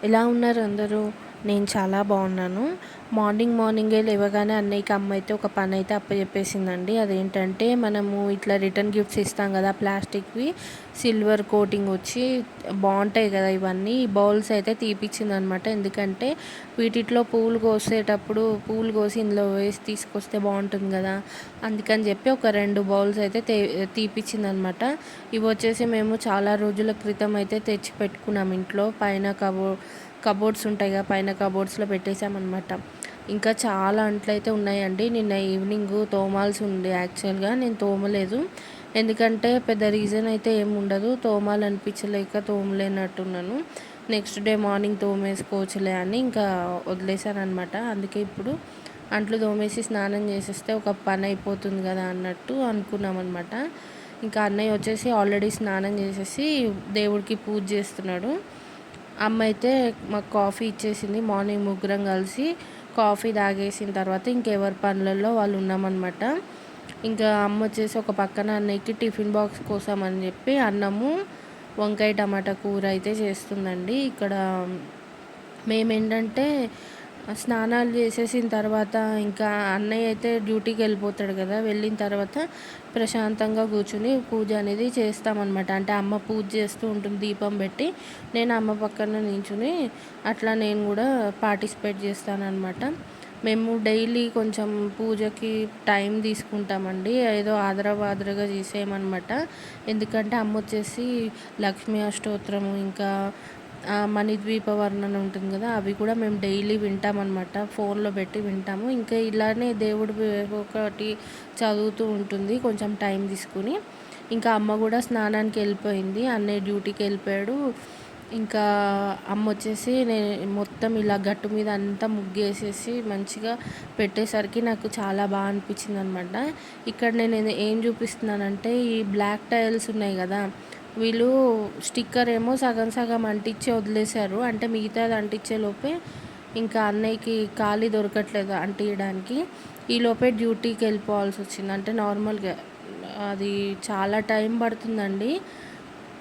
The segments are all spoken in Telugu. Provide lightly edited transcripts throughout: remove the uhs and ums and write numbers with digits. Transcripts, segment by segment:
ఎలా ఉన్నారు అందరూ? నేను చాలా బాగున్నాను. మార్నింగే లేవగానే అన్నయ్యకి అమ్మ అయితే ఒక పనైతే అప్పజెప్పేసిందండి. అదేంటంటే మనము ఇట్లా రిటర్న్ గిఫ్ట్స్ ఇస్తాం కదా! ప్లాస్టిక్‌వి సిల్వర్ కోటింగ్ వచ్చి బావుంటాయి కదా! ఇవన్నీ బౌల్స్ అయితే తీపిచ్చిందనమాట. ఎందుకంటే వీటిట్లో పూలు కోసి ఇందులో వేసి తీసుకొస్తే బావుంటుంది కదా! అందుకని చెప్పి ఒక 2 బౌల్స్ అయితే తీపిచ్చిందనమాట. ఇవొచ్చేసి మేము చాలా రోజుల క్రితం అయితే తెచ్చి పెట్టుకున్నాం ఇంట్లో. పైన కబోర్డ్స్ ఉంటాయి కదా! పైన కబోర్డ్స్‌లో పెట్టేసామనమాట. ఇంకా చాలా అంట్లయితే ఉన్నాయండి. నిన్న ఈవినింగు తోమాల్సి ఉండే యాక్చువల్‌గా. నేను తోమలేదు. ఎందుకంటే పెద్ద రీజన్ అయితే ఏముండదు. తోమాలనిపించలేక తోమలేనట్టున్నాను. నెక్స్ట్ డే మార్నింగ్ తోమేసుకోవచ్చులే అని ఇంకా వదిలేసాననమాట. అందుకే ఇప్పుడు అంట్లు తోమేసి స్నానం చేసేస్తే ఒక పని అయిపోతుంది కదా అన్నట్టు అనుకున్నామనమాట. ఇంకా అన్నయ్య వచ్చేసి ఆల్రెడీ స్నానం చేసేసి దేవుడికి పూజ చేస్తున్నాడు. అమ్మ అయితే మాకు కాఫీ ఇచ్చేసింది. మార్నింగ్ ముగ్గురం కలిసి కాఫీ తాగేసిన తర్వాత ఇంకెవరి పనులలో వాళ్ళు ఉన్నామన్నమాట. ఇంకా అమ్మ వచ్చేసి ఒక పక్కన అన్నయ్యకి టిఫిన్ బాక్స్ కోసం అని చెప్పి అన్నము, వంకాయ టమాటా కూర అయితే చేస్తుందండి. ఇక్కడ మేమేంటంటే స్నానాలు చేసేసిన తర్వాత ఇంకా అన్నయ్య అయితే డ్యూటీకి వెళ్ళిపోతాడు కదా! వెళ్ళిన తర్వాత ప్రశాంతంగా కూర్చొని పూజ అనేది చేస్తామన్నమాట. అంటే అమ్మ పూజ చేస్తూ ఉంటుంది దీపం పెట్టి. నేను అమ్మ పక్కన నించొని అట్లా నేను కూడా పార్టిసిపేట్ చేస్తానన్నమాట. మేము డైలీ కొంచెం పూజకి టైం తీసుకుంటామండి. ఏదో ఆదరబాదరగా చేసేయమనమాట. ఎందుకంటే అమ్మ వచ్చేసి లక్ష్మీ అష్టోత్తరము ఇంకా మణిద్వీప వర్ణన ఉంటుంది కదా! అవి కూడా మేము డైలీ వింటామన్నమాట. ఫోన్లో పెట్టి వింటాము. ఇంకా ఇలానే దేవుడు ఒకటి చదువుతూ ఉంటుంది కొంచెం టైం తీసుకుని. ఇంకా అమ్మ కూడా స్నానానికి వెళ్ళిపోయింది. అన్నయ్య డ్యూటీకి వెళ్ళిపోయాడు. ఇంకా అమ్మ వచ్చేసి మొత్తం ఇలా గట్టు మీద అంతా ముగ్గేసేసి మంచిగా పెట్టేసరికి నాకు చాలా బాగా అనిపించింది అనమాట. ఇక్కడ నేను ఏం చూపిస్తున్నానంటే ఈ బ్లాక్ టైల్స్ ఉన్నాయి కదా! వీళ్ళు స్టిక్కర్ ఏమో సగం సగం అంటించి వదిలేశారు. అంటే మిగతాది అంటించే లోపే ఇంకా అన్నయ్యకి ఖాళీ దొరకట్లేదు అంటించడానికి. ఈలోపే డ్యూటీకి వెళ్ళిపోవాల్సి వచ్చింది. అంటే నార్మల్గా అది చాలా టైం పడుతుందండి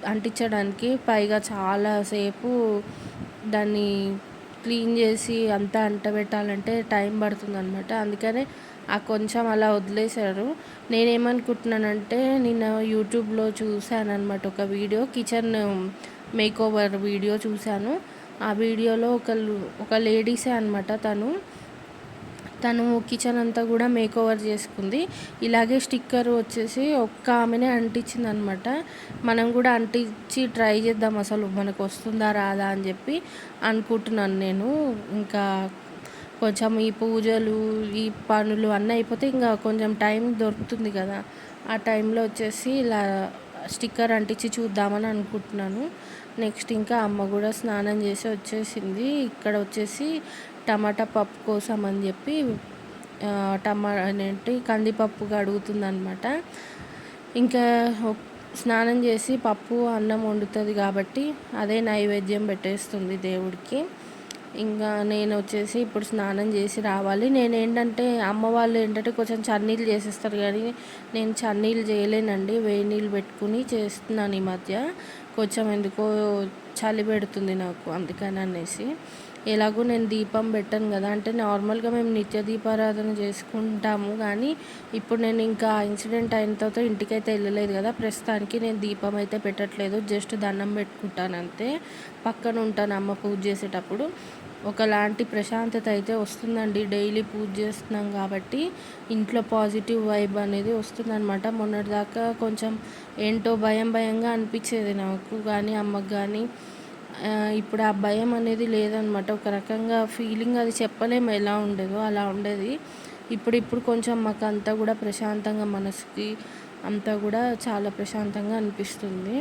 అంటించడానికి. పైగా చాలాసేపు దాన్ని క్లీన్ చేసి అంతా అంటబెట్టాలంటే టైం పడుతుందనమాట. అందుకనే కొంచెం అలా వదిలేశారు. నేనేమనుకుంటున్నానంటే నిన్న యూట్యూబ్లో చూశానన్నమాట ఒక వీడియో, కిచెన్ మేకోవర్ వీడియో చూశాను. ఆ వీడియోలో ఒక లేడీసే అనమాట. తను కిచెన్ అంతా కూడా మేకోవర్ చేసుకుంది. ఇలాగే స్టిక్కర్ వచ్చేసి ఒక్క ఆమెనే అంటించిందనమాట. మనం కూడా అంటించి ట్రై చేద్దాం అసలు మనకు వస్తుందా రాదా అని చెప్పి అనుకుంటున్నాను నేను. ఇంకా కొంచెం ఈ పూజలు ఈ పనులు అన్నీ అయిపోతే ఇంకా కొంచెం టైం దొరుకుతుంది కదా! ఆ టైంలో వచ్చేసి ఇలా స్టిక్కర్ అంటించి చూద్దామని అనుకుంటున్నాను. నెక్స్ట్ ఇంకా అమ్మ కూడా స్నానం చేసి వచ్చేసింది. ఇక్కడ వచ్చేసి టమాటా పప్పు కోసం అని చెప్పి కందిపప్పు కడుగుతుందనమాట. ఇంకా స్నానం చేసి పప్పు అన్నం వండుతుంది కాబట్టి అదే నైవేద్యం పెట్టేస్తుంది దేవుడికి. ఇంకా నేను వచ్చేసి ఇప్పుడు స్నానం చేసి రావాలి. నేనేంటంటే అమ్మ వాళ్ళు ఏంటంటే కొంచెం చన్నీళ్ళు చేసేస్తారు కానీ నేను చన్నీళ్ళు చేయలేనండి. వేడి నీళ్ళు పెట్టుకుని చేస్తున్నాను ఈ మధ్య. కొంచెం ఎందుకో చలి పెడుతుంది నాకు, అందుకని అనేసి. ఎలాగో నేను దీపం పెట్టను కదా! అంటే నార్మల్గా మేము నిత్య దీపారాధన చేసుకుంటాము కానీ ఇప్పుడు నేను ఇంకా ఇన్సిడెంట్ అయిన తర్వాత ఇంటికైతే వెళ్ళలేదు కదా! ప్రస్తుతానికి నేను దీపం అయితే పెట్టట్లేదు. జస్ట్ దండం పెట్టుకుంటాను అంతే. పక్కన ఉంటాను అమ్మ పూజ చేసేటప్పుడు. ఒకలాంటి ప్రశాంతత అయితే వస్తుందండి. డైలీ పూజ చేస్తున్నాం కాబట్టి ఇంట్లో పాజిటివ్ వైబ్ అనేది వస్తుందన్నమాట. మొన్నటిదాకా కొంచెం ఏంటో భయంగా అనిపించేది నాకు కానీ అమ్మకు కానీ. ఇప్పుడు ఆ భయం అనేది లేదనమాట. ఒక రకంగా ఫీలింగ్ అది చెప్పలేము ఎలా ఉండేదో అలా ఉండేది. ఇప్పుడు కొంచెం మాకు అంతా కూడా ప్రశాంతంగా మనసుకి అంతా కూడా చాలా ప్రశాంతంగా అనిపిస్తుంది.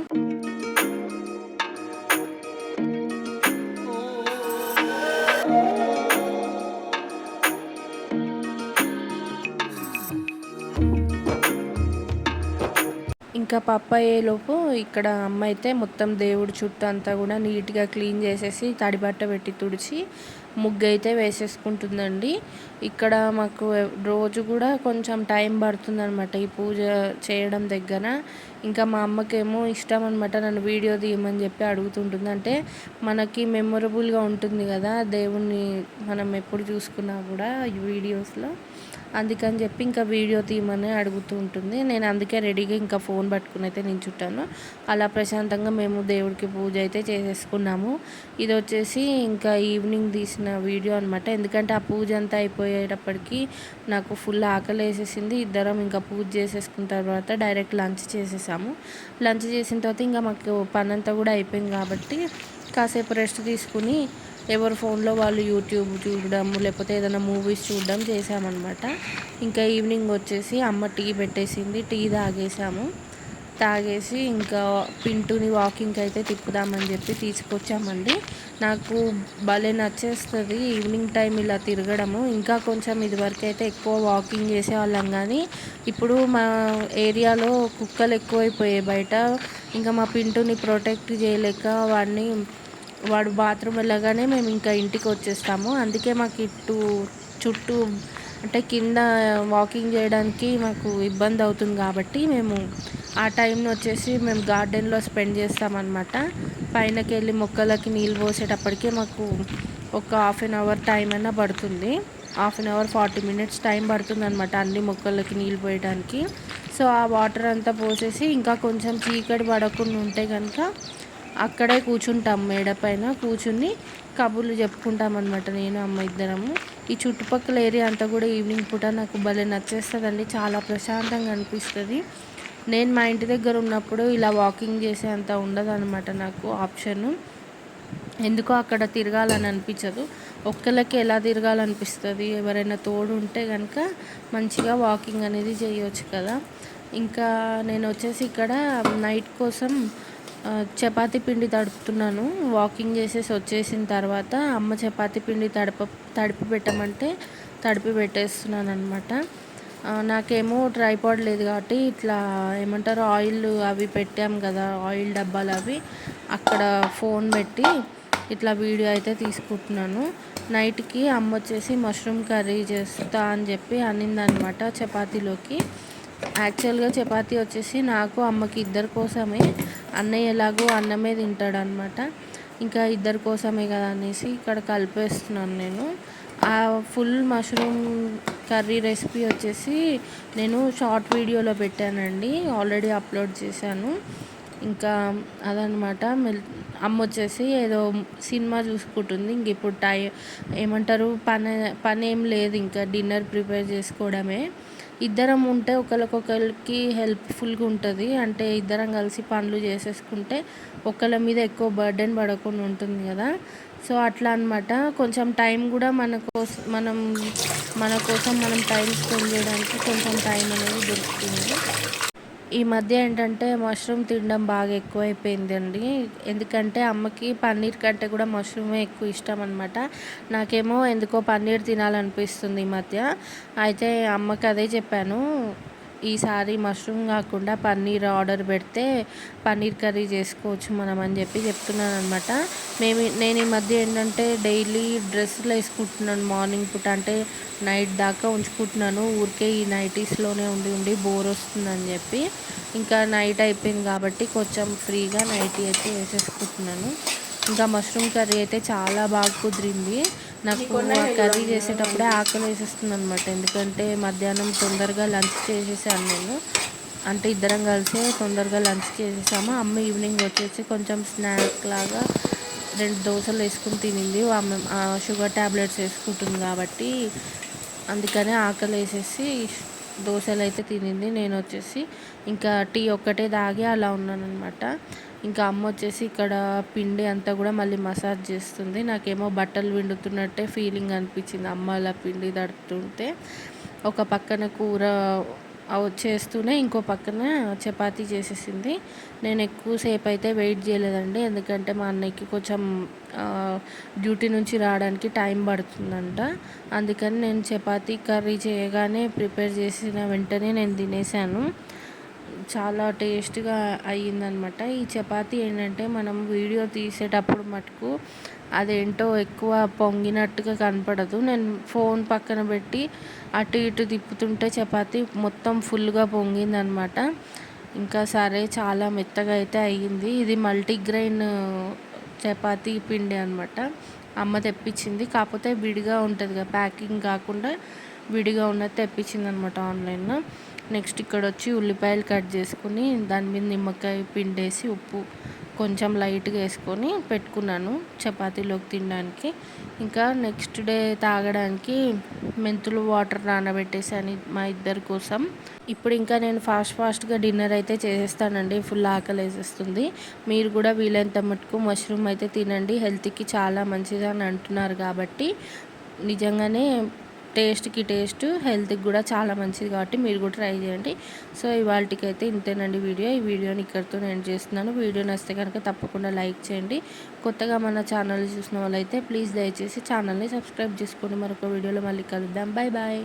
ఇంకా పప్పు అయ్యేలోపు ఇక్కడ అమ్మ అయితే మొత్తం దేవుడి చుట్టూ అంతా కూడా నీట్గా క్లీన్ చేసేసి తడిబట్ట పెట్టి తుడిచి ముగ్గు అయితే వేసేసుకుంటుందండి. ఇక్కడ మాకు రోజు కూడా కొంచెం టైం పడుతుందనమాట ఈ పూజ చేయడం దగ్గర. ఇంకా మా అమ్మకేమో ఇష్టం అనమాట, నన్ను వీడియో తీయమని చెప్పి అడుగుతుంటుంది. అంటే మనకి మెమొరబుల్గా ఉంటుంది కదా దేవుణ్ణి మనం ఎప్పుడు చూసుకున్నా కూడా ఈ వీడియోస్లో, అందుకని చెప్పి ఇంకా వీడియో తీయమని అడుగుతూ ఉంటుంది. నేను అందుకే రెడీగా ఇంకా ఫోన్ పట్టుకుని అయితే నించుంటాను. అలా ప్రశాంతంగా మేము దేవుడికి పూజ అయితే చేసేసుకున్నాము. ఇది వచ్చేసి ఇంకా ఈవినింగ్ తీసిన వీడియో అనమాట. ఎందుకంటే ఆ పూజ అంతా అయిపోయేటప్పటికి నాకు ఫుల్ ఆకలి వేసేసింది. ఇద్దరం ఇంకా పూజ చేసేసుకున్న తర్వాత డైరెక్ట్ లంచ్ చేసేసాము. లంచ్ చేసిన తర్వాత ఇంకా మాకు పని అంతా కూడా అయిపోయింది కాబట్టి కాసేపు రెస్ట్ తీసుకుని ఎవరి ఫోన్లో వాళ్ళు యూట్యూబ్ చూడడం లేకపోతే ఏదైనా మూవీస్ చూడడం చేసామన్నమాట. ఇంకా ఈవినింగ్ వచ్చేసి అమ్మ టీ పెట్టేసింది, టీ తాగేసి ఇంకా పింటూని వాకింగ్కి అయితే తిప్పుదామని చెప్పి తీసుకొచ్చామండి. నాకు భలే నచ్చేస్తుంది ఈవినింగ్ టైం ఇలా తిరగడము. ఇంకా కొంచెం ఇదివరకు అయితే ఎక్కువ వాకింగ్ చేసేవాళ్ళం, కానీ ఇప్పుడు మా ఏరియాలో కుక్కలు ఎక్కువైపోయాయి బయట. ఇంకా మా పింటూని ప్రొటెక్ట్ చేయలేక వాడు బాత్రూమ్ వెళ్ళగానే మేము ఇంకా ఇంటికి వచ్చేస్తాము. అందుకే మాకు చుట్టూ అంటే కింద వాకింగ్ చేయడానికి మాకు ఇబ్బంది అవుతుంది కాబట్టి మేము ఆ టైంని వచ్చేసి మేము గార్డెన్లో స్పెండ్ చేస్తామన్నమాట. పైనకి వెళ్ళి మొక్కలకి నీళ్ళు పోసేటప్పటికే మాకు ఒక 1/2 అవర్ టైం అయినా పడుతుంది. 1/2 అవర్ 40 మినిట్స్ టైం పడుతుంది అనమాట అన్ని మొక్కలకి నీళ్ళు పోయడానికి. సో ఆ వాటర్ అంతా పోసేసి ఇంకా కొంచెం చీకటి పడకుండా ఉంటే కనుక అక్కడే కూర్చుంటాం, మేడ పైన కూర్చుని కబుర్లు చెప్పుకుంటాం అనమాట నేను అమ్మ ఇద్దరము. ఈ చుట్టుపక్కల ఏరియా అంతా కూడా ఈవినింగ్ పూట నాకు భలే నచ్చేస్తుందండి, చాలా ప్రశాంతంగా అనిపిస్తుంది. నేను మా ఇంటి దగ్గర ఉన్నప్పుడు ఇలా వాకింగ్ చేసే అంత ఉండదు అనమాట నాకు ఆప్షను. ఎందుకో అక్కడ తిరగాలని అనిపించదు, ఒక్కళ్ళకి ఎలా తిరగాలనిపిస్తుంది. ఎవరైనా తోడు ఉంటే కనుక మంచిగా వాకింగ్ అనేది చేయవచ్చు కదా. ఇంకా నేను వచ్చేసి ఇక్కడ నైట్ కోసం చపాతీ పిండి తడుపుతున్నాను. వాకింగ్ చేసేసి వచ్చేసిన తర్వాత అమ్మ చపాతీ పిండి తడిపి పెట్టమంటే తడిపి పెట్టేస్తున్నాను అనమాట. నాకేమో ట్రైపాడ్ లేదు కాబట్టి ఇట్లా ఏమంటారు ఆయిల్ అవి పెట్టాం కదా, ఆయిల్ డబ్బాలు అవి అక్కడ ఫోన్ పెట్టి ఇట్లా వీడియో అయితే తీసుకుంటున్నాను. నైట్కి అమ్మ వచ్చేసి మష్రూమ్ కర్రీ చేస్తా అని చెప్పి అనిందనమాట చపాతీలోకి. యాక్చువల్గా చపాతీ వచ్చేసి నాకు అమ్మకి ఇద్దరి కోసమే, అన్నయ్య ఎలాగో అన్నమే తింటాడనమాట. ఇంకా ఇద్దరి కోసమే కదా అనేసి ఇక్కడ కలిపేస్తున్నాను నేను. ఆ ఫుల్ మష్రూమ్ కర్రీ రెసిపీ వచ్చేసి నేను షార్ట్ వీడియోలో పెట్టానండి, ఆల్రెడీ అప్లోడ్ చేశాను. ఇంకా అదనమాట. అమ్మ వచ్చేసి ఏదో సినిమా చూసుకుంటుంది. ఇంక ఇప్పుడు ఏమంటారు పని ఏం లేదు, ఇంకా డిన్నర్ ప్రిపేర్ చేసుకోవడమే. ఇద్దరం ఉంటే ఒకరికొకరికి హెల్ప్ఫుల్గా ఉంటుంది. అంటే ఇద్దరం కలిసి పనులు చేసేసుకుంటే ఒకళ్ళ మీద ఎక్కువ బర్డెన్ పడకుండా ఉంటుంది కదా. సో అట్లా అనమాట. కొంచెం టైం కూడా మన కోసం మనం టైం స్పెండ్ చేయడానికి కొంచెం టైం అనేది దొరుకుతుంది. ఈ మధ్య ఏంటంటే మష్రూమ్ తినడం బాగా ఎక్కువైపోయిందండి. ఎందుకంటే అమ్మకి పన్నీర్ కంటే కూడా మష్రూమే ఎక్కువ ఇష్టం అనమాట. నాకేమో ఎందుకో పన్నీర్ తినాలనిపిస్తుంది ఈ మధ్య. అయితే అమ్మకి అదే చెప్పాను, ఈసారి మష్రూమ్ కాకుండా పన్నీర్ ఆర్డర్ పెడితే పన్నీర్ కర్రీ చేసుకోవచ్చు మనం అని చెప్పి చెప్తున్నాను అనమాట. నేను ఈ మధ్య ఏంటంటే డైలీ డ్రెస్సులు వేసుకుంటున్నాను మార్నింగ్ పూట, అంటే నైట్ దాకా ఉంచుకుంటున్నాను. ఊరికే ఈ నైటీస్లోనే ఉండి బోర్ వస్తుందని చెప్పి ఇంకా నైట్ అయిపోయింది కాబట్టి కొంచెం ఫ్రీగా నైటీ అయితే వేసేసుకుంటున్నాను. ఇంకా మష్రూమ్ కర్రీ అయితే చాలా బాగా కుదిరింది. నాకు ఆ కర్రీ చేసేటప్పుడే ఆకలి వేసేస్తుంది అనమాట. ఎందుకంటే మధ్యాహ్నం తొందరగా లంచ్ చేసేసాను నేను, అంటే ఇద్దరం కలిసి తొందరగా లంచ్ చేసేసాము. అమ్మ ఈవినింగ్ వచ్చేసి కొంచెం స్నాక్ లాగా 2 దోశలు వేసుకుని తినింది. షుగర్ ట్యాబ్లెట్స్ వేసుకుంటుంది కాబట్టి అందుకనే ఆకలి వేసేసి దోశలు అయితే తినింది. నేను వచ్చేసి ఇంకా టీ ఒక్కటే తాగి అలా ఉన్నాను అనమాట. ఇంకా అమ్మ వచ్చేసి ఇక్కడ పిండి అంతా కూడా మళ్ళీ మసాజ్ చేస్తుంది. నాకేమో బట్టలు పిండుతున్నట్టే ఫీలింగ్ అనిపించింది అమ్మ అలా పిండి తడుతుంటే. ఒక పక్కన కూర చేస్తూనే ఇంకో పక్కన చపాతీ చేసేసింది. నేను ఎక్కువసేపు అయితే వెయిట్ చేయలేదండి, ఎందుకంటే మా అన్నయ్యకి కొంచెం డ్యూటీ నుంచి రావడానికి టైం పడుతుందంట. అందుకని నేను చపాతీ కర్రీ చేయగానే ప్రిపేర్ చేసిన వెంటనే నేను తినేసాను. చాలా టేస్ట్గా అయ్యిందనమాట. ఈ చపాతీ ఏంటంటే మనం వీడియో తీసేటప్పుడు మటుకు అదేంటో ఎక్కువ పొంగినట్టుగా కనపడదు. నేను ఫోన్ పక్కన పెట్టి అటు ఇటు తిప్పుతుంటే చపాతీ మొత్తం ఫుల్గా పొంగిందనమాట. ఇంకా సరే చాలా మెత్తగా అయితే అయ్యింది. ఇది మల్టీగ్రెయిన్ చపాతీ పిండి అనమాట. అమ్మ తెప్పించింది. కాకపోతే విడిగా ఉంటుంది కదా, ప్యాకింగ్ కాకుండా విడిగా ఉన్నది తెప్పించింది అనమాట ఆన్లైన్లో. నెక్స్ట్ ఇక్కడ వచ్చి ఉల్లిపాయలు కట్ చేసుకుని దాని మీద నిమ్మకాయ పిండేసి ఉప్పు కొంచెం లైట్గా వేసుకొని పెట్టుకున్నాను చపాతీలోకి తినడానికి. ఇంకా నెక్స్ట్ డే తాగడానికి మెంతులు వాటర్ నానబెట్టేసాను మా ఇద్దరి కోసం. ఇప్పుడు ఇంకా నేను ఫాస్ట్గా డిన్నర్ అయితే చేసేస్తానండి. ఫుల్ ఆకలి వేసేస్తుంది. మీరు కూడా వీలైనంత మటుకు మష్రూమ్ అయితే తినండి, హెల్త్కి చాలా మంచిది అని అంటున్నారు కాబట్టి నిజంగానే టేస్ట్ హెల్త్కి కూడా చాలా మంచిది కాబట్టి మీరు కూడా ట్రై చేయండి. సో ఇవాళకైతే ఇంతేనండి వీడియో. ఈ వీడియోని ఇక్కడితో నేను చేస్తున్నాను. వీడియో నచ్చితే కనుక తప్పకుండా లైక్ చేయండి. కొత్తగా మన ఛానల్ చూసిన వాళ్ళైతే ప్లీజ్ దయచేసి ఛానల్ని సబ్స్క్రైబ్ చేసుకోండి. మరొక వీడియోలో మళ్ళీ కలుద్దాం. Bye bye.